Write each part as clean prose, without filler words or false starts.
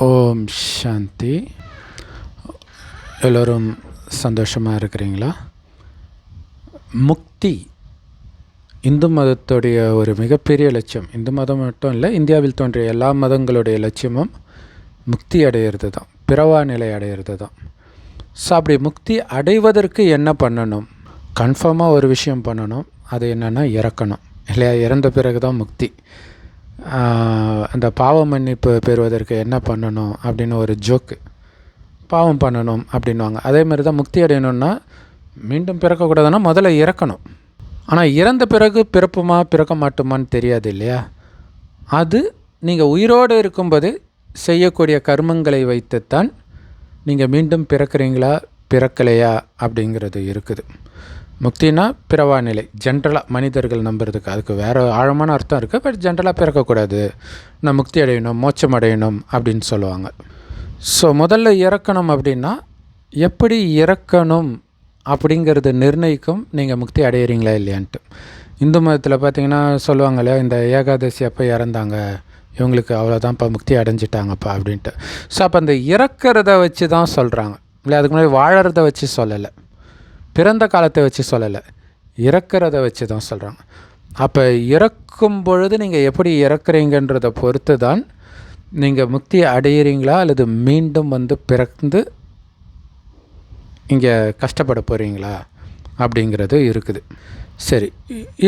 ஓம் சாந்தி. எல்லோரும் சந்தோஷமாக இருக்கிறீங்களா? முக்தி இந்து மதத்துடைய ஒரு மிகப்பெரிய லட்சியம். இந்து மதம் மட்டும் இல்லை, இந்தியாவில் தோன்றிய எல்லா மதங்களுடைய லட்சியமும் முக்தி அடையிறது தான், பிறவா நிலை அடையிறது தான். ஸோ அப்படி முக்தி அடைவதற்கு என்ன பண்ணணும்? கன்ஃபார்மாக ஒரு விஷயம் பண்ணணும். அது என்னென்னா இறக்கணும் இல்லையா? இறந்த பிறகு தான் முக்தி. அந்த பாவ மன்னிப்பு பெறுவதற்கு என்ன பண்ணணும் அப்படின்னு ஒரு ஜோக்கு. பாவம் பண்ணணும் அப்படின்வாங்க. அதே மாதிரி தான் முக்தி அடையணும்னா மீண்டும் பிறக்கக்கூடாதுன்னா முதல்ல இறக்கணும். ஆனால் இறந்த பிறகு பிறப்புமா பிறக்க மாட்டோமான்னு தெரியாது இல்லையா? அது நீங்கள் உயிரோடு இருக்கும்போது செய்யக்கூடிய கர்மங்களை வைத்துத்தான் நீங்கள் மீண்டும் பிறக்கிறீங்களா பிறக்கலையா அப்படிங்கிறது இருக்குது. முக்தினா பிறவா நிலை, ஜென்ரலாக மனிதர்கள் நம்புறதுக்கு. அதுக்கு வேறு ஆழமான அர்த்தம் இருக்குது. பட் ஜென்ரலாக பிறக்கக்கூடாது, நான் முக்தி அடையணும், மோட்சம் அடையணும் அப்படின்னு சொல்லுவாங்க. ஸோ முதல்ல இறக்கணும். அப்படின்னா எப்படி இறக்கணும் அப்படிங்கிறது நிர்ணயிக்கும் நீங்கள் முக்தி அடையிறீங்களா இல்லையான்ட்டு. இந்து மதத்தில் பார்த்திங்கன்னா சொல்லுவாங்க இல்லையா, இந்த ஏகாதசி அப்போ இறந்தாங்க, இவங்களுக்கு அவ்வளோதான்ப்பா முக்தி அடைஞ்சிட்டாங்கப்பா அப்படின்ட்டு. ஸோ அப்போ அந்த இறக்கிறத வச்சு தான் சொல்கிறாங்க இல்லை, அதுக்கு முன்னாடி வாழறத வச்சு சொல்லலை, பிறந்த காலத்தை வச்சு சொல்லலை, இறக்கிறத வச்சு தான் சொல்கிறாங்க. அப்போ இறக்கும் பொழுது நீங்கள் எப்படி இறக்குறீங்கன்றதை பொறுத்து தான் நீங்கள் முக்தி அடையிறீங்களா அல்லது மீண்டும் பிறந்து இங்கே கஷ்டப்பட போகிறீங்களா அப்படிங்கிறது இருக்குது. சரி,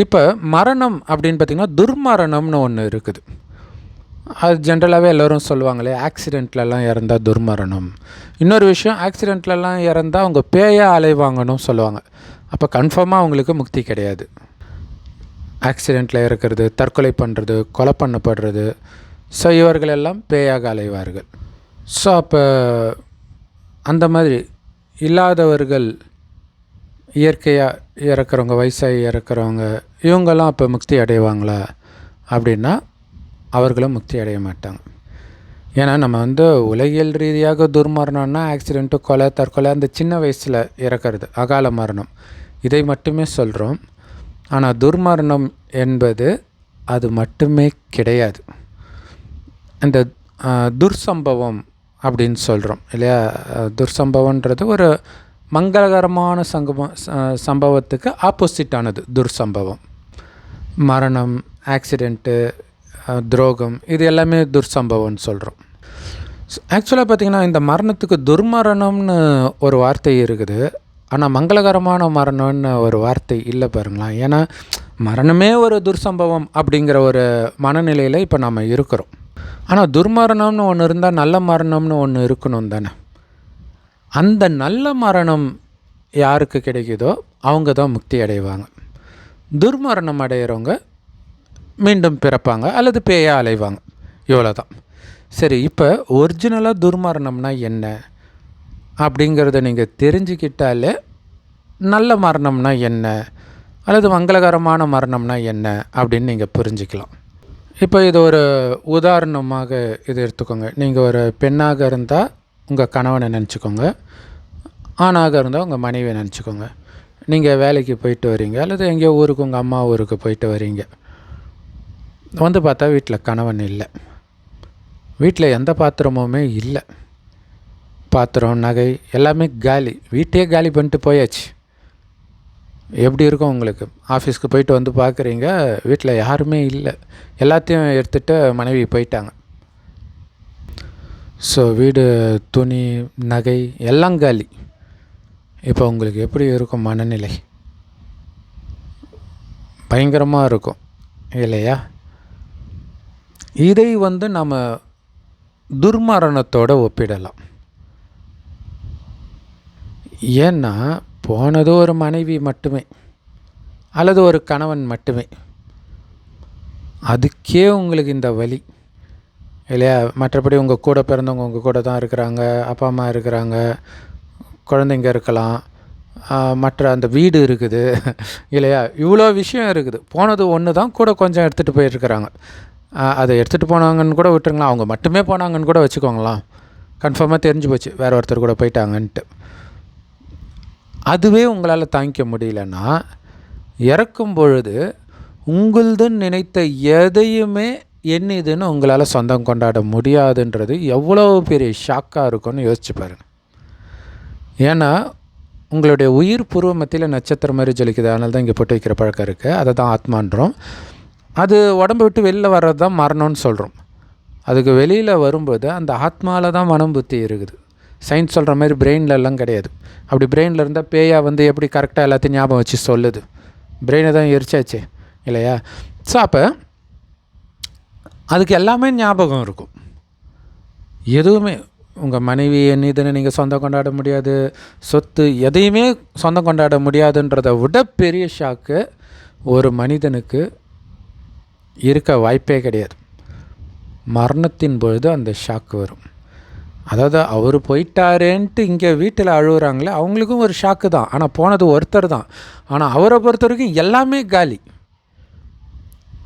இப்போ மரணம் அப்படின்னு பார்த்திங்கன்னா துர்மரணம்னு ஒன்று இருக்குது. அது ஜென்ரலாகவே எல்லோரும் சொல்லுவாங்களே, ஆக்சிடெண்ட்லலாம் இறந்தால் துர்மரணம். இன்னொரு விஷயம், ஆக்சிடெண்ட்லலாம் இறந்தால் அவங்க பேயாக அலைவாங்கன்னு சொல்லுவாங்க. அப்போ கன்ஃபார்மாக அவங்களுக்கு முக்தி கிடையாது. ஆக்சிடெண்ட்டில் இறக்கிறது, தற்கொலை பண்ணுறது, கொலை பண்ணப்படுறது, ஸோ இவர்களெல்லாம் பேயாக அலைவார்கள். ஸோ அப்போ அந்த மாதிரி இல்லாதவர்கள், இயற்கையாக இறக்குறவங்க, வயசாகி இறக்குறவங்க, இவங்கெல்லாம் அப்போ முக்தி அடைவாங்களா அப்படின்னா அவர்களும் முக்தி அடைய மாட்டாங்க. ஏன்னா நம்ம உலகியல் ரீதியாக துர்மரணம்னா ஆக்சிடெண்ட்டு, கொலை, தற்கொலை, அந்த சின்ன வயசில் இறக்கிறது, அகால மரணம், இதை மட்டுமே சொல்கிறோம். ஆனால் துர்மரணம் என்பது அது மட்டுமே கிடையாது. இந்த துர்சம்பவம் அப்படின்னு சொல்கிறோம் இல்லையா? துர்சம்பவன்றது ஒரு மங்களகரமான சம்பவத்துக்கு ஆப்போசிட்டானது துர்சம்பவம். மரணம், ஆக்சிடெண்ட்டு, துரோகம், இது எல்லாமே துர்சம்பவம்னு சொல்கிறோம். ஆக்சுவலாக பார்த்திங்கன்னா இந்த மரணத்துக்கு துர்மரணம்னு ஒரு வார்த்தை இருக்குது, ஆனால் மங்களகரமான மரணம்னு ஒரு வார்த்தை இல்லை பாருங்களேன். ஏன்னா மரணமே ஒரு துர்சம்பவம் அப்படிங்கிற ஒரு மனநிலையில் இப்போ நம்ம இருக்கிறோம். ஆனால் துர்மரணம்னு ஒன்று இருந்தால் நல்ல மரணம்னு ஒன்று இருக்கணும் தானே. அந்த நல்ல மரணம் யாருக்கு கிடைக்குதோ அவங்க தான் முக்தி அடைவாங்க. துர்மரணம் அடைகிறவங்க மீண்டும் பிறப்பாங்க அல்லது பேயாக அலைவாங்க, இவ்வளோ தான். சரி, இப்போ ஒரிஜினலாக துர்மரணம்னா என்ன அப்படிங்கிறத நீங்கள் தெரிஞ்சுக்கிட்டாலே நல்ல மரணம்னா என்ன அல்லது மங்களகரமான மரணம்னா என்ன அப்படின்னு நீங்கள் புரிஞ்சிக்கலாம். இப்போ இது ஒரு உதாரணமாக இது எடுத்துக்கோங்க. நீங்கள் ஒரு பெண்ணாக இருந்தால் உங்கள் கணவனை நினச்சிக்கோங்க, ஆணாக இருந்தால் உங்கள் மனைவியை நினச்சிக்கோங்க. நீங்கள் வேலைக்கு போயிட்டு வரீங்க அல்லது எங்கேயோ ஊருக்கு, உங்கள் அம்மா ஊருக்கு போயிட்டு வரீங்க. பார்த்தா வீட்டில் கணவன் இல்லை, வீட்டில் எந்த பாத்திரமுமே இல்லை, பாத்திரம், நகை எல்லாமே காலி, வீட்டையே காலி பண்ணிட்டு போயாச்சு. எப்படி இருக்கும் உங்களுக்கு? ஆஃபீஸ்க்கு போயிட்டு பார்க்குறீங்க, வீட்டில் யாருமே இல்லை, எல்லாத்தையும் எடுத்துகிட்டு மனைவி போயிட்டாங்க. ஸோ வீடு, துணி, நகை எல்லாம் காலி. இப்போ உங்களுக்கு எப்படி இருக்கும் மனநிலை? பயங்கரமாக இருக்கும் இல்லையா? இதை நம்ம துர்மரணத்தோடு ஒப்பிடலாம். ஏன்னா போனது ஒரு மனைவி மட்டுமே அல்லது ஒரு கணவன் மட்டுமே, அதுக்கே உங்களுக்கு இந்த வலி இல்லையா? மற்றபடி உங்கள் கூட பிறந்தவங்க உங்கள் கூட தான் இருக்கிறாங்க, அப்பா அம்மா இருக்கிறாங்க, குழந்தைங்க இருக்கலாம், மற்ற அந்த வீடு இருக்குது இல்லையா? இவ்வளோ விஷயம் இருக்குது. போனது ஒன்று தான், கூட கொஞ்சம் எடுத்துகிட்டு போயிருக்கிறாங்க. அதை எடுத்துகிட்டு போனாங்கன்னு கூட விட்டுருங்களா, அவங்க மட்டுமே போனாங்கன்னு கூட வச்சுக்கோங்களாம், கன்ஃபார்மாக தெரிஞ்சு போச்சு வேறு ஒருத்தர் கூட போயிட்டாங்கன்ட்டு. அதுவே உங்களால் தாங்கிக்க முடியலன்னா இறக்கும் பொழுது உங்களதுன்னு நினைத்த எதையுமே என்னதுன்னு உங்களால் சொந்தம் கொண்டாட முடியாதுன்றது எவ்வளோ பெரிய ஷாக்காக இருக்கும்னு யோசிச்சு பாருங்கள். ஏன்னா உங்களுடைய உயிர் பூர்வ மத்தியில் நட்சத்திரம் மாதிரி ஜொலிக்குது. அதனால தான் இங்கே போட்டு வைக்கிற பழக்கம் இருக்குது. அதை தான் ஆத்மான்றோம். அது உடம்பை விட்டு வெளியில் வர்றது தான் மரணம்னு சொல்கிறோம். அதுக்கு வெளியில் வரும்போது அந்த ஆத்மாவில் தான் மனம் புத்தி இருக்குது. சயின்ஸ் சொல்கிற மாதிரி பிரெயின்லலாம் கிடையாது. அப்படி பிரெயினில் இருந்தால் பேயாக வந்து எப்படி கரெக்டாக எல்லாத்தையும் ஞாபகம் வச்சு சொல்லுது? பிரெயினை தான் எரிச்சாச்சு இல்லையா? ஸோ அப்போ அதுக்கு எல்லாமே ஞாபகம் இருக்கும். எதுவுமே உங்கள் மனைவி என்னதுன்னு நீங்கள் சொந்தம் கொண்டாட முடியாது, சொத்து எதையுமே சொந்தம் கொண்டாட முடியாதுன்றதை விட பெரிய ஷாக்கு ஒரு மனிதனுக்கு இருக்க வாய்ப்பே கிடையாது. மரணத்தின் பொழுது அந்த ஷாக்கு வரும். அதாவது அவர் போயிட்டாரேன்ட்டு இங்கே வீட்டில் அழுகுறாங்களே, அவங்களுக்கும் ஒரு ஷாக்கு தான். ஆனால் போனது ஒருத்தர் தான். ஆனால் அவரை பொறுத்த வரைக்கும் எல்லாமே காலி.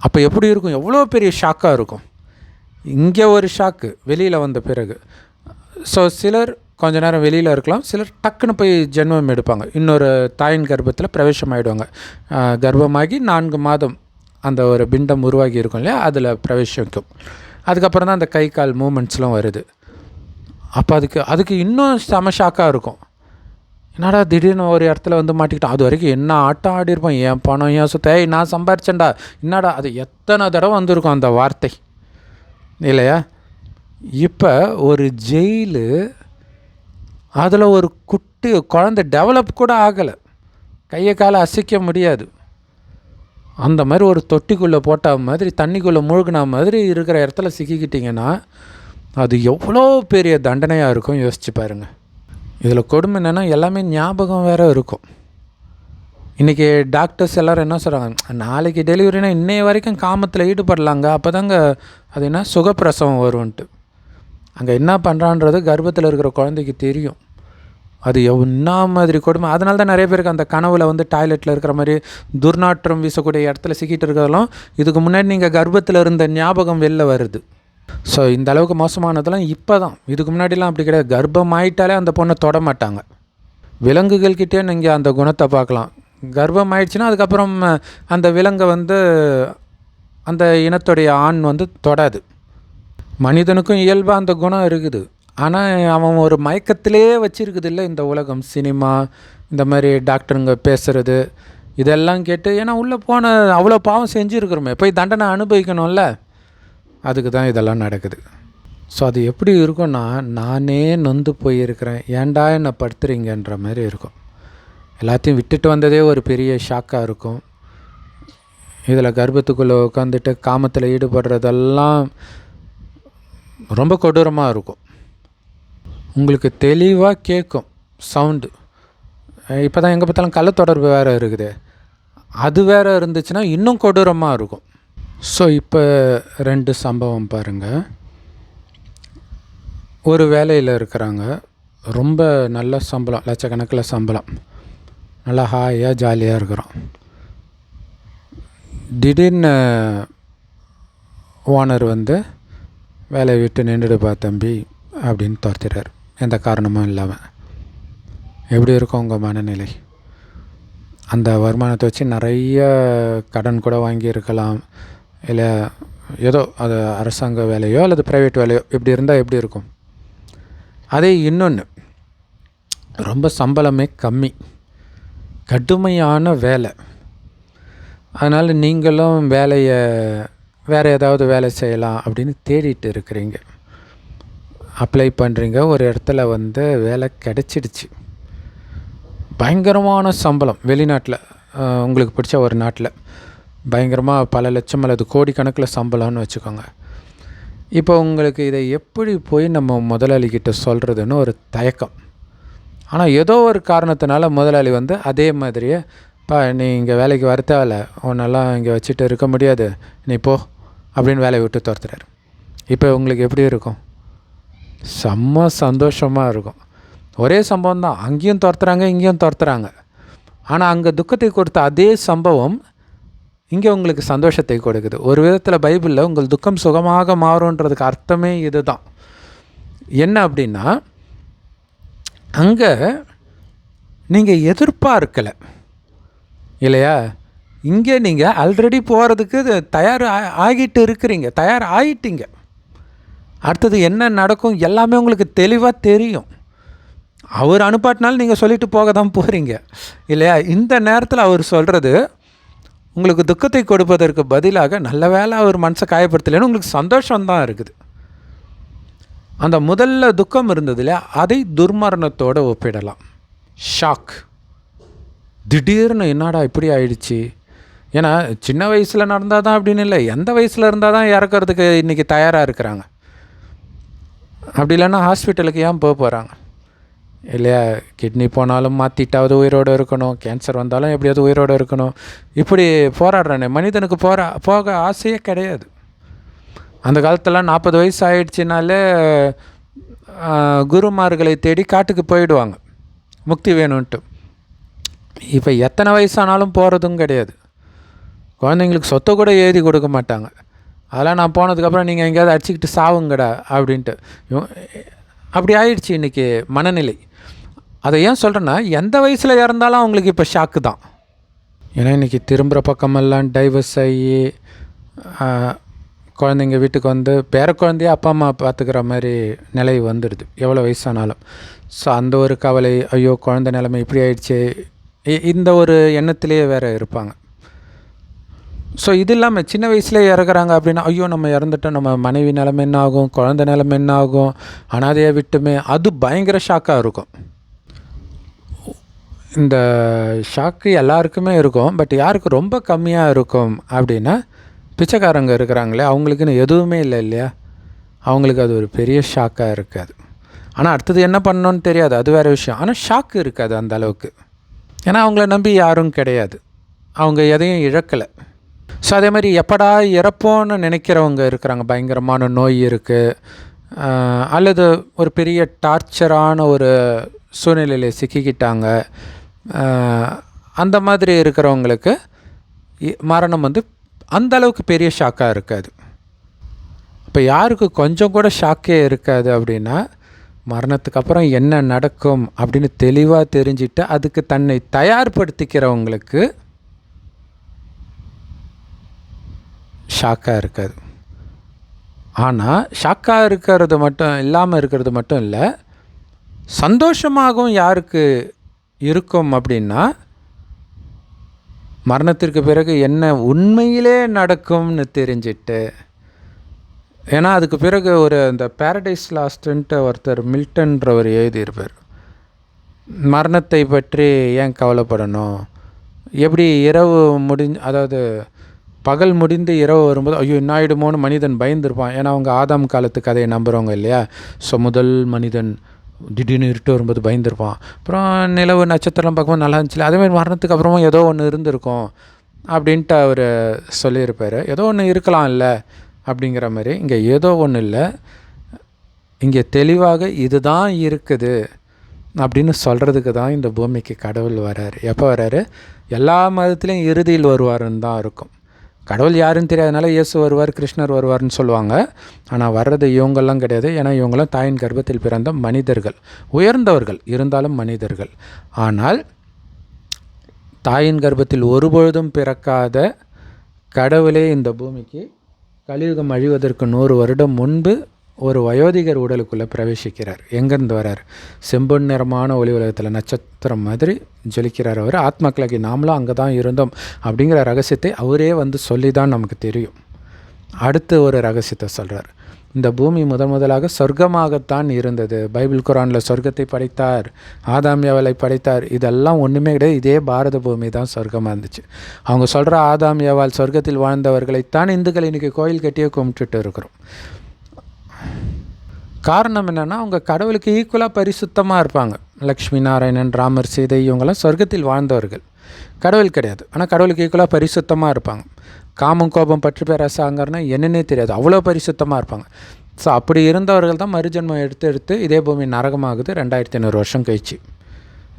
அப்போ எப்படி இருக்கும்? எவ்வளோ பெரிய ஷாக்காக இருக்கும். இங்கே ஒரு ஷாக்கு வெளியில் வந்த பிறகு. ஸோ சிலர் கொஞ்ச நேரம் வெளியில் இருக்கலாம், சிலர் டக்குன்னு போய் ஜென்மம் எடுப்பாங்க. இன்னொரு தாயின் கர்ப்பத்தில் பிரவேசம் ஆகிடுவாங்க. கர்ப்பமாகி 4 மாதம் அந்த ஒரு பிண்டம் உருவாகி இருக்கும் இல்லையா, அதில் பிரவேசிக்கும். அதுக்கப்புறம் தான் அந்த கை கால் மூமெண்ட்ஸ்லாம் வருது. அப்போ அதுக்கு இன்னும் செம ஷாக்காக இருக்கும். என்னடா திடீர்னு ஒரு இடத்துல வந்து மாட்டிக்கிட்டோம். அது வரைக்கும் என்ன ஆட்டம் ஆடிருப்போம், என் பணம் என் சொத்தை நான் சம்பாரிச்சேன்டா, என்னடா அது எத்தனை தடவை வந்திருக்கும் அந்த வார்த்தை இல்லையா? இப்போ ஒரு ஜெயிலு, அதில் ஒரு குட்டி குழந்தை டெவலப் கூட ஆகலை, கையை காலை அசைக்க முடியாது. அந்த மாதிரி ஒரு தொட்டிக்குள்ளே போட்ட மாதிரி தண்ணிக்குள்ளே மூழ்கின மாதிரி இருக்கிற இடத்துல சிக்கிக்கிட்டிங்கன்னா அது எவ்வளோ பெரிய தண்டனையாக இருக்கும் யோசிச்சு பாருங்கள். இதில் கொடுமை என்னென்னா எல்லாமே ஞாபகம் வேறு இருக்கும். இன்றைக்கி டாக்டர்ஸ் எல்லோரும் என்ன சொல்கிறாங்க, நாளைக்கு டெலிவரினா இன்னைய வரைக்கும் காமத்தில் ஈடுபடலாங்க, அப்போ தாங்க அது என்ன சுகப்பிரசவம் வரும்ன்ட்டு. அங்கே என்ன பண்ணுறான்றது கர்ப்பத்தில் இருக்கிற குழந்தைக்கு தெரியும். அது என்ன மாதிரி கொடுமை. அதனால தான் நிறைய பேருக்கு அந்த கனவில் வந்து டாய்லெட்டில் இருக்கிற மாதிரி துர்நாற்றம் வீசக்கூடிய இடத்துல சிக்கிட்டு இருக்கிறதெல்லாம் இதுக்கு முன்னாடி நீங்கள் கர்ப்பத்தில் இருந்த ஞாபகம் வெளில வருது. ஸோ இந்த அளவுக்கு மோசமானதெல்லாம் இப்போ தான். இதுக்கு முன்னாடிலாம் அப்படி கிடையாது. கர்ப்பம் ஆகிட்டாலே அந்த பொண்ணை தொட மாட்டாங்க. விலங்குகள்கிட்டே நீங்கள் அந்த குணத்தை பார்க்கலாம். கர்ப்பம் ஆயிடுச்சுன்னா அதுக்கப்புறம் அந்த விலங்கை வந்து அந்த இனத்துடைய ஆண் வந்து தொடாது. மனிதனுக்கும் இயல்பாக அந்த குணம் இருக்குது. ஆனால் அவன் ஒரு மயக்கத்திலே வச்சுருக்குது இல்லை இந்த உலகம். சினிமா இந்த மாதிரி டாக்டருங்க பேசுகிறது இதெல்லாம் கேட்டு, ஏன்னா உள்ளே போன அவ்வளோ பாவம் செஞ்சுருக்குறோமே, போய் தண்டனை அனுபவிக்கணும்ல, அதுக்கு தான் இதெல்லாம் நடக்குது. ஸோ அது எப்படி இருக்கும்னா, நானே நொந்து போயிருக்கிறேன், ஏன்டா என்னை படுத்துறீங்கன்ற மாதிரி இருக்கும். எல்லாத்தையும் விட்டுட்டு வந்ததே ஒரு பெரிய ஷாக்காக இருக்கும். இதில் கர்ப்பத்துக்குள்ளே உட்காந்துட்டு காமத்தில் ஈடுபடுறதெல்லாம் ரொம்ப கொடூரமாக இருக்கும். உங்களுக்கு தெளிவாக கேட்கும் சவுண்டு. இப்போ தான் எங்கே பார்த்தாலும் கள்ளத்தொடர்பு வேறு இருக்குது, அது வேறு இருந்துச்சுன்னா இன்னும் கொடூரமாக இருக்கும். ஸோ இப்போ 2 சம்பவம் பாருங்கள். ஒரு வேலையில் இருக்கிறாங்க, ரொம்ப நல்ல சம்பளம், லட்சக்கணக்கில் சம்பளம், நல்லா ஹாயாக ஜாலியாக இருக்கிறோம். திடீர்னு ஓனர் வந்து வேலையை விட்டு நின்றுடுப்பா தம்பி அப்படின்னு துரத்துறார், எந்த காரணமும் இல்லாமல். எப்படி இருக்கும் உங்கள் மனநிலை? அந்த வருமானத்தை வச்சு நிறைய கடன் கூட வாங்கியிருக்கலாம், இல்லை ஏதோ அது அரசாங்க வேலையோ அல்லது ப்ரைவேட் வேலையோ, இப்படி இருந்தால் எப்படி இருக்கும்? அதே இன்னொன்று, ரொம்ப சம்பளமே கம்மி, கடுமையான வேலை. அதனால் நீங்களும் வேலையை வேறு ஏதாவது வேலை செய்யலாம் அப்படின்னு தேடிட்டு இருக்கிறீங்க, அப்ளை பண்ணுறீங்க. ஒரு இடத்துல வந்து வேலை கிடச்சிடுச்சு, பயங்கரமான சம்பளம், வெளிநாட்டில், உங்களுக்கு பிடிச்ச ஒரு நாட்டில் பயங்கரமாக பல லட்சம் அல்லது கோடிக்கணக்கில் சம்பளம்னு வச்சுக்கோங்க. இப்போ உங்களுக்கு இதை எப்படி போய் நம்ம முதலாளிகிட்ட சொல்கிறதுன்னு ஒரு தயக்கம். ஆனால் ஏதோ ஒரு காரணத்தினால முதலாளி வந்து அதே மாதிரியே, நீ இங்கே வேலைக்கு வர தேவையில்ல, உன்னெல்லாம் இங்கே வச்சுட்டு இருக்க முடியாது, நீ போ அப்படின்னு வேலையை விட்டு துரத்துறாரு. இப்போ உங்களுக்கு எப்படி இருக்கும்? செம்ம சந்தோஷமாக இருக்கும். ஒரே சம்பவம் தான், அங்கேயும் துரத்துறாங்க இங்கேயும் துரத்துறாங்க. ஆனால் அங்கே துக்கத்தை கொடுத்த அதே சம்பவம் இங்கே உங்களுக்கு சந்தோஷத்தை கொடுக்குது. ஒரு விதத்தில் பைபிளில் உங்கள் துக்கம் சுகமாக மாறுன்றதுக்கு அர்த்தமே இது தான். என்ன அப்படின்னா, அங்கே நீங்கள் எதிர்பார்க்கலை இல்லையா? இங்கே நீங்கள் ஆல்ரெடி போகிறதுக்கு தயார் ஆகிட்டு இருக்கிறீங்க, தயார் ஆகிட்டீங்க. அடுத்தது என்ன நடக்கும் எல்லாமே உங்களுக்கு தெளிவாக தெரியும். அவர் அனுப்பாட்டினாலும் நீங்கள் சொல்லிட்டு போக தான் போகிறீங்க இல்லையா? இந்த நேரத்தில் அவர் சொல்கிறது உங்களுக்கு துக்கத்தை கொடுப்பதற்கு பதிலாக நல்ல வேளை அவர் மனசை காயப்படுத்தலைன்னு உங்களுக்கு சந்தோஷம்தான் இருக்குது. அந்த முதல்ல துக்கம் இருந்தது இல்லையா, அதை துர்மரணத்தோடு ஒப்பிடலாம். ஷாக், திடீர்னு என்னடா இப்படி ஆயிடுச்சு. ஏன்னா சின்ன வயசில் நடந்தால் தான் அப்படின்னு இல்லை, எந்த வயசில் இருந்தால் தான் இறக்கிறதுக்கு இன்றைக்கி தயாராக இருக்கிறாங்க. அப்படி இல்லைன்னா ஹாஸ்பிட்டலுக்கு ஏன் போகிறாங்க இல்லையா? கிட்னி போனாலும் மாற்றிட்டாவது உயிரோடு இருக்கணும், கேன்சர் வந்தாலும் எப்படியாவது உயிரோடு இருக்கணும், இப்படி போராடுறானே. மனிதனுக்கு போக ஆசையே கிடையாது. அந்த காலத்தில் 40 வயசு ஆகிடுச்சினாலே குருமார்களை தேடி காட்டுக்கு போயிடுவாங்க முக்தி வேணும்ன்ட்டு. இப்போ எத்தனை வயசானாலும் போகிறதும் கிடையாது. குழந்தைங்களுக்கு சொத்தை கூட எழுதி கொடுக்க மாட்டாங்க. அதெல்லாம் நான் போனதுக்கப்புறம் நீங்கள் எங்கேயாவது அடிச்சுக்கிட்டு சாவுங்கடா அப்படின்ட்டு. அப்படி ஆயிடுச்சு இன்றைக்கி மனநிலை. அதை ஏன் சொல்கிறேன்னா, எந்த வயசில் இறந்தாலும் அவங்களுக்கு இப்போ ஷாக்கு தான். ஏன்னா இன்றைக்கி திரும்புகிற பக்கமெல்லாம் டைவர்ஸ் ஆகி குழந்தைங்க வீட்டுக்கு வந்து பேர குழந்தைய அப்பா அம்மா பார்த்துக்கிற மாதிரி நிலை வந்துடுது எவ்வளோ வயசானாலும். ஸோ அந்த ஒரு கவலை, ஐயோ குழந்தை நிலைமை இப்படி ஆயிடுச்சு, இந்த ஒரு எண்ணத்திலேயே வேறு இருப்பாங்க. ஸோ இது இல்லாமல் சின்ன வயசுலேயே இறக்குறாங்க அப்படின்னா, ஐயோ நம்ம இறந்துட்டோம், நம்ம மனைவி நிலைமை என்ன ஆகும், குழந்தை நிலைமை என்ன ஆகும், அனாதையாக விட்டுமே, அது பயங்கர ஷாக்காக இருக்கும். இந்த ஷாக்கு எல்லாருக்குமே இருக்கும். பட் யாருக்கு ரொம்ப கம்மியாக இருக்கும் அப்படின்னா, பிச்சைக்காரங்க இருக்கிறாங்களே, அவங்களுக்குன்னு எதுவுமே இல்லை இல்லையா? அவங்களுக்கு அது ஒரு பெரிய ஷாக்காக இருக்காது. ஆனால் அடுத்தது என்ன பண்ணணுன்னு தெரியாது, அது வேறு விஷயம். ஆனால் ஷாக்கு இருக்காது அந்த அளவுக்கு. ஏன்னா அவங்கள நம்பி யாரும் கிடையாது, அவங்க எதையும் இழக்கலை. ஸோ அதே மாதிரி எப்படா இறப்போன்னு நினைக்கிறவங்க இருக்கிறாங்க. பயங்கரமான நோய் இருக்குது, அல்லது ஒரு பெரிய டார்ச்சரான ஒரு சூழ்நிலையில் சிக்கிக்கிட்டாங்க. அந்த மாதிரி இருக்கிறவங்களுக்கு மரணம் வந்து அந்த அளவுக்கு பெரிய ஷாக்காக இருக்காது. இப்போ யாருக்கு கொஞ்சம் கூட ஷாக்கே இருக்காது அப்படின்னா, மரணத்துக்கு அப்புறம் என்ன நடக்கும் அப்படின்னு தெளிவாக தெரிஞ்சுட்டு அதுக்கு தன்னை தயார்படுத்திக்கிறவங்களுக்கு ஷாக்காக இருக்காது. ஆனால் ஷாக்காக இருக்கிறது மட்டும் இல்லாமல் இருக்கிறது மட்டும் இல்லை, சந்தோஷமாகவும் யாருக்கு இருக்கும் அப்படின்னா, மரணத்திற்கு பிறகு என்ன உண்மையிலே நடக்கும்னு தெரிஞ்சிட்டு. ஏன்னா அதுக்கு பிறகு ஒரு இந்த பேரடைஸ் லாஸ்ட்டுன்ட்டு ஒருத்தர் மில்டன்றவர் எழுதியிருப்பார். மரணத்தை பற்றி ஏன் கவலைப்படணும், எப்படி இரவு அதாவது பகல் முடிந்து இரவு வரும்போது ஐயோ என்ன ஆகிடுமோன்னு மனிதன் பயந்துருப்பான். ஏன்னா அவங்க ஆதாம் காலத்து கதையை நம்புகிறவங்க இல்லையா? ஸோ முதல் மனிதன் திடீர்னு இருட்டு வரும்போது பயந்துருப்பான். அப்புறம் நிலவு நட்சத்திரம் பார்க்கும்போது நல்லா இருந்துச்சு. அதேமாதிரி மரணத்துக்கு அப்புறமா ஏதோ ஒன்று இருந்திருக்கும் அப்படின்ட்டு அவர் சொல்லியிருப்பார். ஏதோ ஒன்று இருக்கலாம் இல்லை அப்படிங்கிற மாதிரி. இங்கே ஏதோ ஒன்று இல்லை, இங்கே தெளிவாக இதுதான் இருக்குது அப்படின்னு சொல்கிறதுக்கு தான் இந்த பூமிக்கு கடவுள் வராரு. எப்போ வராரு? எல்லா மதத்துலேயும் இறுதியில் வருவாருன்னு தான் இருக்கும். கடவுள் யாருன்னு தெரியாதனால இயேசு வருவார், கிருஷ்ணர் வருவார்னு சொல்லுவாங்க. ஆனால் வர்றது இவங்கெல்லாம் கிடையாது. ஏன்னா இவங்கெல்லாம் தாயின் கர்ப்பத்தில் பிறந்த மனிதர்கள், உயர்ந்தவர்கள், இருந்தாலும் மனிதர்கள். ஆனால் தாயின் கர்ப்பத்தில் ஒருபொழுதும் பிறக்காத கடவுளே இந்த பூமிக்கு கலியுகம் அழிவதற்கு 100 வருடம் முன்பு ஒரு வயோதிகர் உடலுக்குள்ளே பிரவேசிக்கிறார். எங்கேருந்து வரார்? செம்பொன் நிறமான ஒளி உலகத்தில் நட்சத்திரம் மாதிரி ஜொலிக்கிறார் அவர். ஆத்மாக்களாகி நாமளும் அங்கே தான் இருந்தோம் அப்படிங்கிற ரகசியத்தை அவரே வந்து சொல்லி தான் நமக்கு தெரியும். அடுத்து ஒரு ரகசியத்தை சொல்கிறார். இந்த பூமி முதலாக சொர்க்கமாகத்தான் இருந்தது. பைபிள் குரானில் சொர்க்கத்தை படைத்தார், ஆதாம் ஏவாளை படைத்தார், இதெல்லாம் ஒன்றுமே கிடையாது. இதே பாரத பூமி தான் சொர்க்கமாக இருந்துச்சு. அவங்க சொல்கிற ஆதாம் ஏவாள் சொர்க்கத்தில் வாழ்ந்தவர்களைத்தான் இந்துக்கள் இன்றைக்கி கோயில் கட்டியே கும்பிட்டுட்டு இருக்கிறோம். காரணம் என்னென்னா, அவங்க கடவுளுக்கு ஈக்குவலாக பரிசுத்தமாக இருப்பாங்க. லக்ஷ்மி நாராயணன், ராமர், சீதை இவங்கெல்லாம் சொர்க்கத்தில் வாழ்ந்தவர்கள், கடவுள் கிடையாது. ஆனால் கடவுளுக்கு ஈக்குவலாக பரிசுத்தமாக இருப்பாங்க. காமம், கோபம், பற்று, பேராசை, அங்கர்னா என்னன்னே தெரியாது, அவ்வளோ பரிசுத்தமாக இருப்பாங்க. ஸோ அப்படி இருந்தவர்கள் தான் மறுஜன்மம் எடுத்து இதே பூமி நரகமாகுது 2500 வருஷம் கழிச்சு.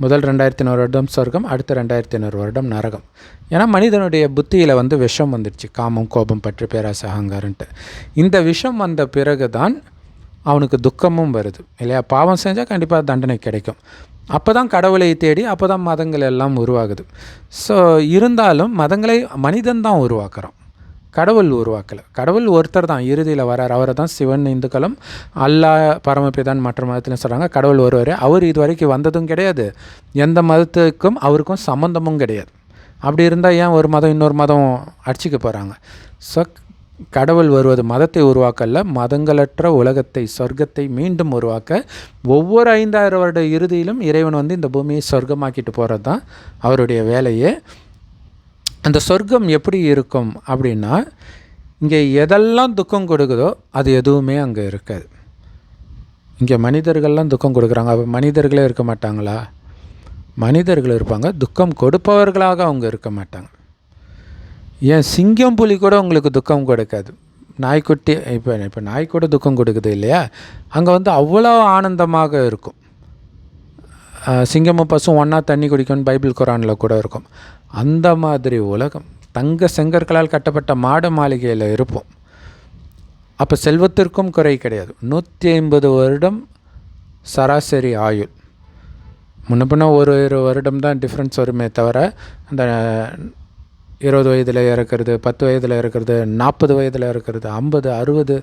முதல் 2500 வருடம் சொர்க்கம், அடுத்த 2500 வருடம் நரகம். ஏன்னா மனிதனுடைய புத்தியில் வந்து விஷம் வந்துடுச்சு, காமம், கோபம், பற்று, பேராசை, அகங்காரன்ட்டு. இந்த விஷம் வந்த பிறகு தான் அவனுக்கு துக்கமும் வருது இல்லையா? பாவம் செஞ்சால் கண்டிப்பாக தண்டனை கிடைக்கும். அப்போ தான் கடவுளை தேடி அப்போ தான் மதங்கள் எல்லாம் உருவாகுது. ஸோ இருந்தாலும் மதங்களை மனிதன் தான் உருவாக்குறான், கடவுள் உருவாக்கலை. கடவுள் ஒருத்தர் தான் இறுதியில் வரார். அவரை தான் சிவன் இந்துக்களும் அல்லாஹ் பரமபிதான் மற்ற மதத்துலையும் சொல்கிறாங்க. கடவுள் ஒருவர். அவர் இது வரைக்கும் வந்ததும் கிடையாது, எந்த மதத்துக்கும் அவருக்கும் சம்மந்தமும் கிடையாது. அப்படி இருந்தால் ஏன் ஒரு மதம் இன்னொரு மதம் அடிச்சிக்க போகிறாங்க? ஸோ கடவுள் வருவது மதத்தை உருவாக்கல்ல, மதங்களற்ற உலகத்தை, சொர்க்கத்தை மீண்டும் உருவாக்க ஒவ்வொரு 5000 வருட இறுதியிலும் இறைவன் வந்து இந்த பூமியை சொர்க்கமாக்கிட்டு போகிறது தான் அவருடைய வேலையே. அந்த சொர்க்கம் எப்படி இருக்கும் அப்படின்னா, இங்கே எதெல்லாம் துக்கம் கொடுக்குதோ அது எதுவுமே அங்கே இருக்காது. இங்கே மனிதர்கள்லாம் துக்கம் கொடுக்குறாங்க, அப்போ மனிதர்களே இருக்க மாட்டாங்களா? மனிதர்கள் இருப்பாங்க, துக்கம் கொடுப்பவர்களாக அவங்க இருக்க மாட்டாங்க. ஏன் சிங்கம் புலி கூட உங்களுக்கு துக்கம் கொடுக்காது. நாய்க்குட்டி இப்போ நாய் கூட துக்கம் கொடுக்குது இல்லையா? அங்கே வந்து அவ்வளோ ஆனந்தமாக இருக்கும். சிங்கமும் பசும் ஒன்றா தண்ணி குடிக்கும்னு பைபிள் குரானில் கூட இருக்கும். அந்த மாதிரி உலகம், தங்க செங்கற்களால் கட்டப்பட்ட மாட மாளிகையில் இருப்போம். அப்போ செல்வத்திற்கும் குறை கிடையாது. 150 வருடம் சராசரி ஆயுள். முன்ன பின்ன ஒரு வருடம் தான் டிஃப்ரென்ஸ் வருமே தவிர, அந்த 20 வயதில் இறக்கிறது, 10 வயதில் இறக்கிறது, 40 வயதில் இறக்கிறது, 50, 60,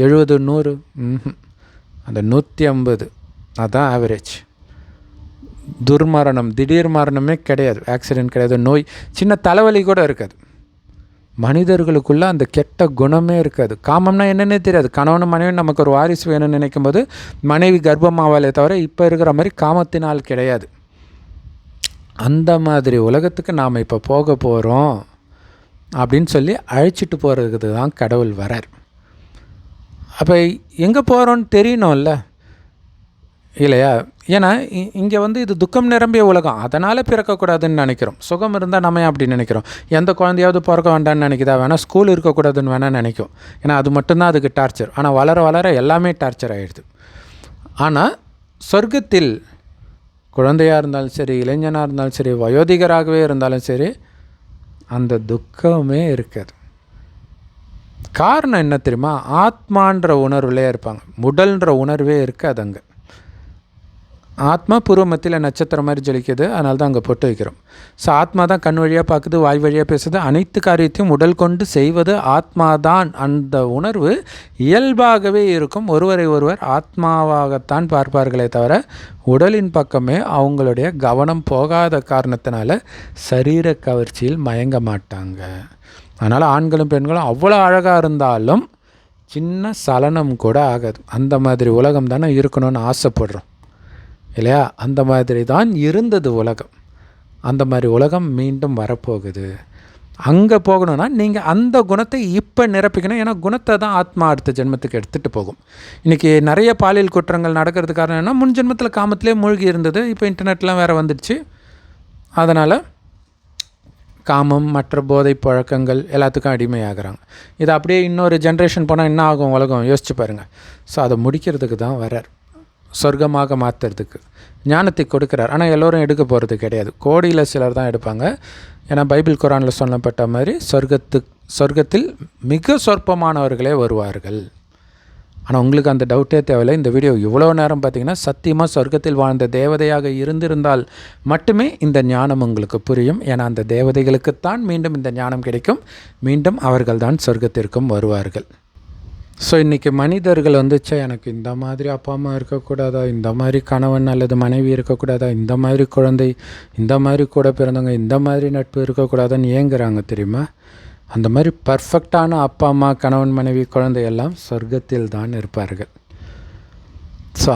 70, 100, அந்த 150 அதுதான் ஆவரேஜ். துர்மரணம், திடீர் மரணமே கிடையாது, ஆக்சிடெண்ட் கிடையாது, நோய், சின்ன தலைவலி கூட இருக்காது. மனிதர்களுக்குள்ளே அந்த கெட்ட குணமே இருக்காது. காமம்னா என்னென்னே தெரியாது. கணவனும் மனைவி நமக்கு ஒரு வாரிசு வேணும்னு நினைக்கும் போது மனைவி கர்ப்பமாவாலே தவிர இப்போ இருக்கிற மாதிரி காமத்தினால் கிடையாது. அந்த மாதிரி உலகத்துக்கு நாம் இப்போ போக போகிறோம் அப்படின்னு சொல்லி அழைச்சிட்டு போகிறதுக்கு தான் கடவுள் வரார். அப்போ எங்கே போகிறோன்னு தெரியணும்ல இல்லையா? ஏன்னா இங்கே வந்து இது துக்கம் நிரம்பிய உலகம், அதனால் பிறக்கக்கூடாதுன்னு நினைக்கிறோம். சுகம் இருந்தால் நம்ம அப்படி நினைக்கிறோம். எந்த குழந்தையாவது பிறக்க வேண்டாம்னு நினைக்குதா? வேணால் ஸ்கூல் இருக்கக்கூடாதுன்னு வேணால் நினைக்கும். ஏன்னா அது மட்டும்தான் அதுக்கு டார்ச்சர். ஆனால் வளர வளர எல்லாமே டார்ச்சர் ஆகிடுது. ஆனால் சொர்க்கத்தில் குழந்தையாக இருந்தாலும் சரி, இளைஞனாக இருந்தாலும் சரி, வயோதிகராகவே இருந்தாலும் சரி, அந்த துக்கமே இருக்காது. காரணம் என்ன தெரியுமா? ஆத்மான்ற உணர்வுலே இருப்பாங்க. உடல்ன்ற உணர்வே இருக்காது அங்கே. ஆத்மா பூர்வ மத்தியில் நட்சத்திரம் மாதிரி ஜொலிக்குது, அதனால தான் அங்கே பொட்டு வைக்கிறோம். ஸோ ஆத்மா தான் கண் வழியாக பார்க்குது, வாய் வழியாக பேசுது, அனைத்து காரியத்தையும் உடல் கொண்டு செய்வது ஆத்மா தான். அந்த உணர்வு இயல்பாகவே இருக்கும். ஒருவரை ஒருவர் ஆத்மாவாகத்தான் பார்ப்பார்களே தவிர உடலின் பக்கமே அவங்களுடைய கவனம் போகாத காரணத்தினால சரீர கவர்ச்சியில் மயங்க மாட்டாங்க. அதனால் ஆண்களும் பெண்களும் அவ்வளோ அழகாக இருந்தாலும் சின்ன சலனம் கூட ஆகாது. அந்த மாதிரி உலகம் தானே இருக்கணும்னு ஆசைப்படுறோம் இல்லையா? அந்த மாதிரி தான் இருந்தது உலகம். அந்த மாதிரி உலகம் மீண்டும் வரப்போகுது. அங்கே போகணுன்னா நீங்கள் அந்த குணத்தை இப்போ நிரப்பிக்கணும். ஏன்னா குணத்தை தான் ஆத்மா அடுத்த ஜென்மத்துக்கு எடுத்துகிட்டு போகும். இன்றைக்கி நிறைய பாலியல் குற்றங்கள் நடக்கிறதுக்கு காரணம் என்ன? முன் ஜென்மத்தில் காமத்திலே மூழ்கி இருந்தது. இப்போ இன்டர்நெட்லாம் வேறு வந்துடுச்சு. அதனால் காமம், மற்ற போதை பழக்கங்கள் எல்லாத்துக்கும் அடிமையாகிறாங்க. இது அப்படியே இன்னொரு ஜென்ரேஷன் போனால் என்ன ஆகும் உலகம்? யோசிச்சு பாருங்கள். ஸோ அதை முடிக்கிறதுக்கு தான் வரார், சொர்க்கமாக மாற்றுறதுக்கு ஞானத்தை கொடுக்குறார். ஆனால் எல்லோரும் எடுக்க போகிறது கிடையாது. கோடியில் சிலர் தான் எடுப்பாங்க. ஏன்னா பைபிள் குரானில் சொல்லப்பட்ட மாதிரி சொர்க்கத்தில் மிக சொற்பமானவர்களே வருவார்கள். ஆனால் உங்களுக்கு அந்த டவுட்டே தேவையில்லை. இந்த வீடியோ இவ்வளோ நேரம் பார்த்திங்கன்னா சத்தியமாக சொர்க்கத்தில் வாழ்ந்த தேவதையாக இருந்திருந்தால் மட்டுமே இந்த ஞானம் உங்களுக்கு புரியும். ஏன்னா அந்த தேவதைகளுக்குத்தான் மீண்டும் இந்த ஞானம் கிடைக்கும். மீண்டும் அவர்கள்தான் சொர்க்கத்திற்கும் வருவார்கள். ஸோ இன்றைக்கி மனிதர்கள் வந்துச்சா, எனக்கு இந்த மாதிரி அப்பா அம்மா இருக்கக்கூடாதா, இந்த மாதிரி கணவன் அல்லது மனைவி இருக்கக்கூடாதா, இந்த மாதிரி குழந்தை, இந்த மாதிரி கூட பிறந்தவங்க, இந்த மாதிரி நட்பு இருக்கக்கூடாதான்னு ஏங்குறாங்க தெரியுமா? அந்த மாதிரி பர்ஃபெக்டான அப்பா அம்மா, கணவன் மனைவி, குழந்தையெல்லாம் சொர்க்கத்தில் தான் இருப்பார்கள். ஸோ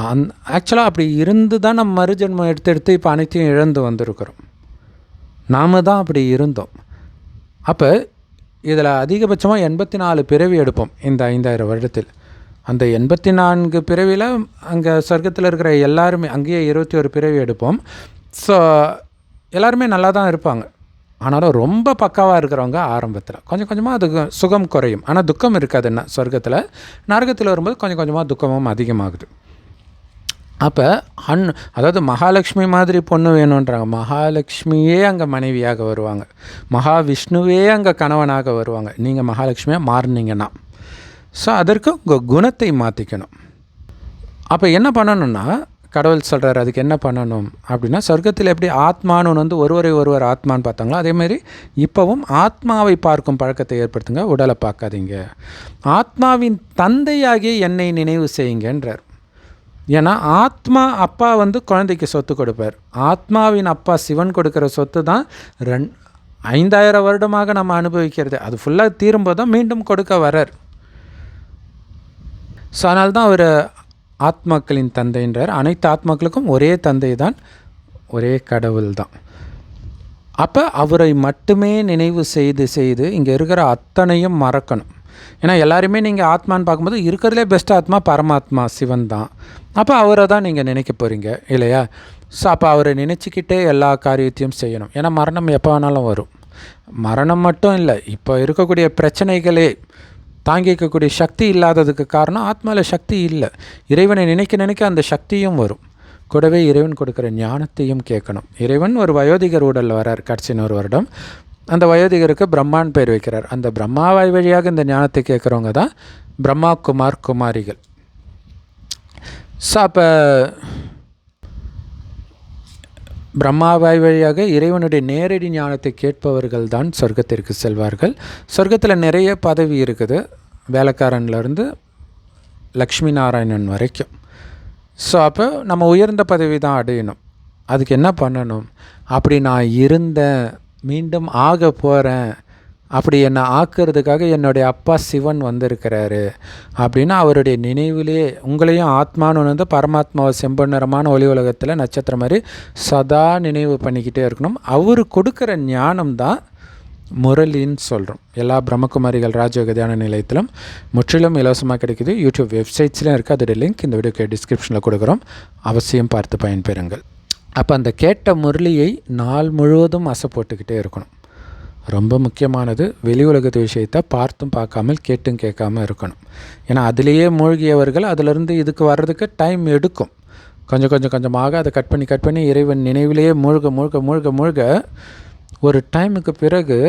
ஆக்சுவலாக அப்படி இருந்து தான் நம்ம மறுஜென்மம் எடுத்து இப்போ அனைத்தையும் இழந்து வந்திருக்கிறோம். நாம் தான் அப்படி இருந்தோம். அப்போ இதில் அதிகபட்சமாக 84 பிறவி எடுப்போம் இந்த 5000 வருடத்தில். அந்த 84 பிறவியில் அங்கே சொர்க்கத்தில் இருக்கிற எல்லாருமே, அங்கேயே 21 பிறவி எடுப்போம். ஸோ எல்லாருமே நல்லா தான் இருப்பாங்க. ஆனாலும் ரொம்ப பக்காவாக இருக்கிறவங்க ஆரம்பத்தில் கொஞ்சம் கொஞ்சமாக அதுக்கு சுகம் குறையும். ஆனால் துக்கம் இருக்காதுன்னா சொர்க்கத்தில். நரகத்தில் வரும்போது கொஞ்சம் கொஞ்சமாக துக்கமும் அதிகமாகுது. அப்போ அதாவது மகாலட்சுமி மாதிரி பொண்ணு வேணுன்றாங்க. மகாலட்சுமியே அங்கே மனைவியாக வருவாங்க, மகாவிஷ்ணுவே அங்கே கணவனாக வருவாங்க. நீங்கள் மகாலட்சுமியாக மாறினீங்கன்னா. ஸோ அதற்கு உங்கள் குணத்தை மாற்றிக்கணும். அப்போ என்ன பண்ணணும்னா, கடவுள் சொல்கிறார் அதுக்கு என்ன பண்ணணும் அப்படின்னா, சொர்க்கத்தில் எப்படி ஆத்மானு வந்து ஒருவர் ஆத்மான்னு பார்த்தாங்களோ அதேமாரி இப்போவும் ஆத்மாவை பார்க்கும் பழக்கத்தை ஏற்படுத்துங்க, உடலை பார்க்காதீங்க. ஆத்மாவின் தந்தையாகிய என்னை நினைவு செய்யுங்கன்றார். ஏன்னா ஆத்மா அப்பா வந்து குழந்தைக்கு சொத்து கொடுப்பார். ஆத்மாவின் அப்பா சிவன் கொடுக்குற சொத்து தான் 5000 வருடமாக நம்ம அனுபவிக்கிறது. அது ஃபுல்லாக தீரும்போது தான் மீண்டும் கொடுக்க வரார். ஸோ அதனால தான் அவர் ஆத்மாக்களின் தந்தைன்றார். அனைத்து ஆத்மாக்களுக்கும் ஒரே தந்தை தான், ஒரே கடவுள் தான். அப்போ அவரை மட்டுமே நினைவு செய்து செய்து இங்கே இருக்கிற அத்தனையும் மறக்கணும். ஏன்னா எல்லாருமே நீங்கள் ஆத்மான்னு பார்க்கும்போது இருக்கிறதுலே பெஸ்ட் ஆத்மா பரமாத்மா சிவன் தான். அப்போ அவரை தான் நீங்கள் நினைக்க போகிறீங்க இல்லையா? ஸோ அப்போ அவரை நினச்சிக்கிட்டே எல்லா காரியத்தையும் செய்யணும். ஏன்னா மரணம் எப்போ வேணாலும் வரும். மரணம் மட்டும் இல்லை, இப்போ இருக்கக்கூடிய பிரச்சனைகளே தாங்கிக்கக்கூடிய சக்தி இல்லாததுக்கு காரணம் ஆத்மாவில் சக்தி இல்லை. இறைவனை நினைக்க நினைக்க அந்த சக்தியும் வரும். கூடவே இறைவன் கொடுக்குற ஞானத்தையும் கேட்கணும். இறைவன் ஒரு வயோதிகர் உடலில் வரார் கடைசின்னு ஒரு வருடம். அந்த வயோதிகருக்கு பிரம்மான்னு பேர் வைக்கிறார். அந்த பிரம்மாவாய் வழியாக இந்த ஞானத்தை கேட்குறவங்க தான் பிரம்மா குமார் குமாரிகள். ஸோ அப்போ பிரம்மாவாய் வழியாக இறைவனுடைய நேரடி ஞானத்தை கேட்பவர்கள் தான் சொர்க்கத்திற்கு செல்வார்கள். சொர்க்கத்தில் நிறைய பதவி இருக்குது, வேலைக்காரன்லேருந்து லக்ஷ்மி நாராயணன் வரைக்கும். ஸோ அப்போ நம்ம உயர்ந்த பதவி தான் அடையணும். அதுக்கு என்ன பண்ணணும்? அப்படி நான் இருந்தேன், மீண்டும் ஆக போகிறேன், அப்படி என்னை ஆக்கிறதுக்காக என்னுடைய அப்பா சிவன் வந்திருக்கிறாரு அப்படின்னா அவருடைய நினைவிலே உங்களையும் ஆத்மானு வந்து பரமாத்மாவை செம்பொன்னரமான ஒளி உலகத்தில் நட்சத்திரம் மாதிரி சதா நினைவு பண்ணிக்கிட்டே இருக்கணும். அவர் கொடுக்குற ஞானம் தான் முரளின்னு சொல்கிறோம். எல்லா பிரம்மகுமாரிகள் ராஜயோக தியான நிலையத்திலும் முற்றிலும் இலவசமாக கிடைக்குது. யூடியூப் வெப்சைட்ஸ்லையும் இருக்குது. அதோடைய லிங்க் இந்த வீடியோக்கு டிஸ்கிரிப்ஷனில் கொடுக்குறோம். அவசியம் பார்த்து பயன்பெறுங்கள். அப்போ அந்த கேட்ட முரளியை நாள் முழுவதும் அசை போட்டுக்கிட்டே இருக்கணும். ரொம்ப முக்கியமானது, வெளி உலகத்து விஷயத்தை பார்த்தும் பார்க்காமல் கேட்டும் கேட்காமல் இருக்கணும். ஏன்னா அதிலேயே மூழ்கியவர்கள் அதிலிருந்து இதுக்கு வர்றதுக்கு டைம் எடுக்கும். கொஞ்சமாக அதை கட் பண்ணி இறைவன் நினைவிலேயே மூழ்க ஒரு டைமுக்கு பிறகு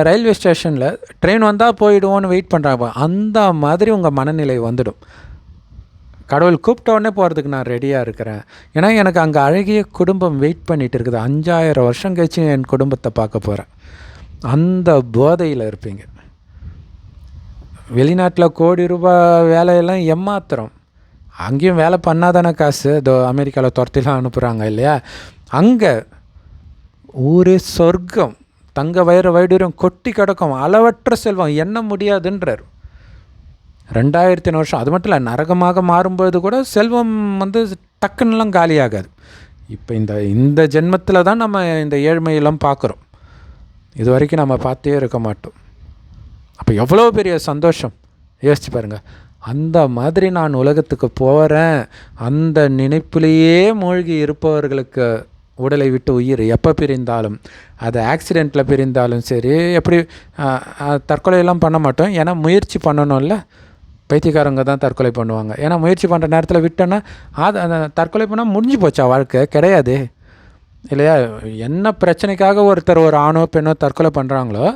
ரயில்வே ஸ்டேஷனில் ட்ரெயின் வந்தால் போயிடுவோன்னு வெயிட் பண்ணுறாங்க. அந்த மாதிரி உங்கள் மனநிலை வந்துடும். கடவுள் கூப்பிட்டோடனே போகிறதுக்கு நான் ரெடியாக இருக்கிறேன். ஏன்னா எனக்கு அங்கே அழகிய குடும்பம் வெயிட் பண்ணிகிட்டு இருக்குது. 5000 வருஷம் கழிச்சு என் குடும்பத்தை பார்க்க போகிறேன். அந்த போதையில் இருப்பீங்க. வெளிநாட்டில் கோடி ரூபாய் வேலையெல்லாம் ஏமாத்திரம். அங்கேயும் வேலை பண்ணாதானே காசு. அமெரிக்காவில் துரத்திலாம் அனுப்புகிறாங்க இல்லையா? அங்கே ஊரே சொர்க்கம், தங்க வைடூரியம் கொட்டி கிடக்கும், அளவற்ற செல்வம், எண்ண முடியாதுன்றார். 2000 வருஷம் அது மட்டும் இல்லை, நரகமாக மாறும்போது கூட செல்வம் வந்து டக்குன்னெலாம் காலியாகாது. இப்போ இந்த ஜென்மத்தில் தான் நம்ம இந்த ஏழ்மையெல்லாம் பார்க்குறோம். இது வரைக்கும் நம்ம பார்த்தே இருக்க மாட்டோம். அப்போ எவ்வளோ பெரிய சந்தோஷம் யோசிச்சு பாருங்கள். அந்த மாதிரி நான் உலகத்துக்கு போகிறேன், அந்த நினைப்பிலேயே மூழ்கி இருப்பவர்களுக்கு உடலை விட்டு உயிர் எப்போ பிரிந்தாலும், அது ஆக்சிடெண்ட்டில் பிரிந்தாலும் சரி, எப்படி தற்கொலையெல்லாம் பண்ண மாட்டோம். ஏன்னா முயற்சி பண்ணணும்ல. பைத்தியக்காரங்க தான் தற்கொலை பண்ணுவாங்க. ஏன்னா முயற்சி பண்ணுற நேரத்தில் விட்டோன்னா அந்த தற்கொலை பண்ணால் முடிஞ்சு போச்சா வாழ்க்கை? கிடையாது இல்லையா? என்ன பிரச்சனைக்காக ஒருத்தர் ஒரு ஆணோ பெண்ணோ தற்கொலை பண்ணுறாங்களோ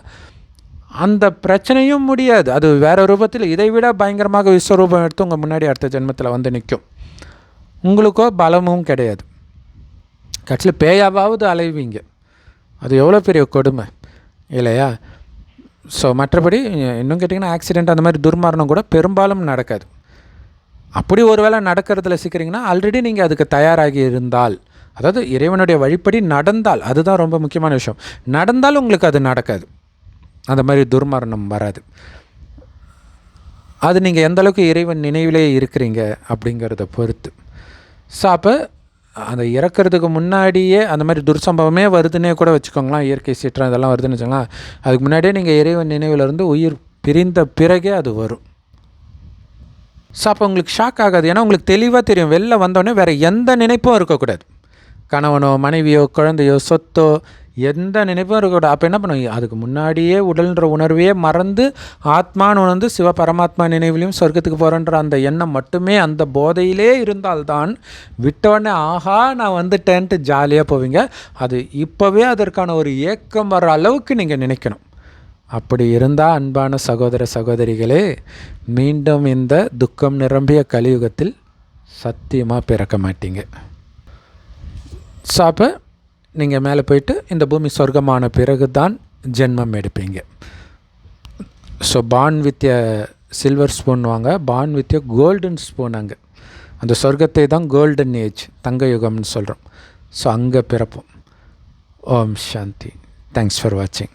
அந்த பிரச்சனையும் முடியாது. அது வேறு ரூபத்தில் இதை விட பயங்கரமாக விஸ்வரூபம் எடுத்து உங்கள் முன்னாடி அடுத்த ஜென்மத்தில் வந்து நிற்கும். உங்களுக்கோ பலமும் கிடையாது. கட்சியில் பேயாவது அலைவீங்க. அது எவ்வளோ பெரிய கொடுமை இல்லையா? ஸோ மற்றபடி இன்னும் கேட்டிங்கன்னா ஆக்சிடெண்ட் அந்த மாதிரி துர்மரணம் கூட பெரும்பாலும் நடக்காது. அப்படி ஒரு வேளை நடக்கிறதுல சிக்கிறீங்கன்னா ஆல்ரெடி நீங்கள் அதுக்கு தயாராகி இருந்தால், அதாவது இறைவனுடைய வழிப்படி நடந்தால், அதுதான் ரொம்ப முக்கியமான விஷயம். நடந்தால் உங்களுக்கு அது நடக்காது, அந்த மாதிரி துர்மரணம் வராது. அது நீங்கள் எந்தளவுக்கு இறைவன் நினைவிலே இருக்கிறீங்க அப்படிங்கிறத பொறுத்து. ஸோ அப்போ அந்த இறக்கிறதுக்கு முன்னாடியே அந்த மாதிரி துர்சம்பவமே வருதுன்னே கூட வச்சுக்கோங்களேன். இயற்கை சீற்றம் இதெல்லாம் வருதுன்னு வச்சுக்கலாம். அதுக்கு முன்னாடியே நீங்கள் இறைவன் நினைவிலிருந்து உயிர் பிரிந்த பிறகே அது வரும். ஸோ அப்போ உங்களுக்கு ஷாக் ஆகாது. ஏன்னா உங்களுக்கு தெளிவாக தெரியும், வெளில வந்தோடனே வேறு எந்த நினைப்பும் இருக்கக்கூடாது. கணவனோ மனைவியோ குழந்தையோ சொத்தோ எந்த நினைப்பும் இருக்கக்கூடாது. அப்போ என்ன பண்ணுவோம்? அதுக்கு முன்னாடியே உடல்ன்ற உணர்வையே மறந்து ஆத்மான்னு உணர்ந்து சிவ பரமாத்மா நினைவிலையும் சொர்க்கத்துக்கு போகிறன்ற அந்த எண்ணம் மட்டுமே அந்த போதையிலே இருந்தால்தான் விட்டோடனே ஆஹா நான் வந்துட்டேன்ட்டு ஜாலியாக போவீங்க. அது இப்போவே அதற்கான ஒரு ஏக்கம் வர அளவுக்கு நீங்கள் நினைக்கணும். அப்படி இருந்தால் அன்பான சகோதர சகோதரிகளே, மீண்டும் இந்த துக்கம் நிரம்பிய கலியுகத்தில் சத்தியமாக பிறக்க மாட்டீங்க. ஸோ அப்போ நீங்கள் மேலே போயிட்டு இந்த பூமி சொர்க்கமான பிறகு தான் ஜென்மம் எடுப்பீங்க. So born with a silver spoon வாங்க, born with a golden spoon. அங்கே அந்த சொர்க்கத்தை தான் கோல்டன் ஏஜ், தங்க யுகம்னு சொல்கிறோம். ஸோ அங்கே பிறப்போம். ஓம் சாந்தி. தேங்க்ஸ் ஃபார் வாட்சிங்.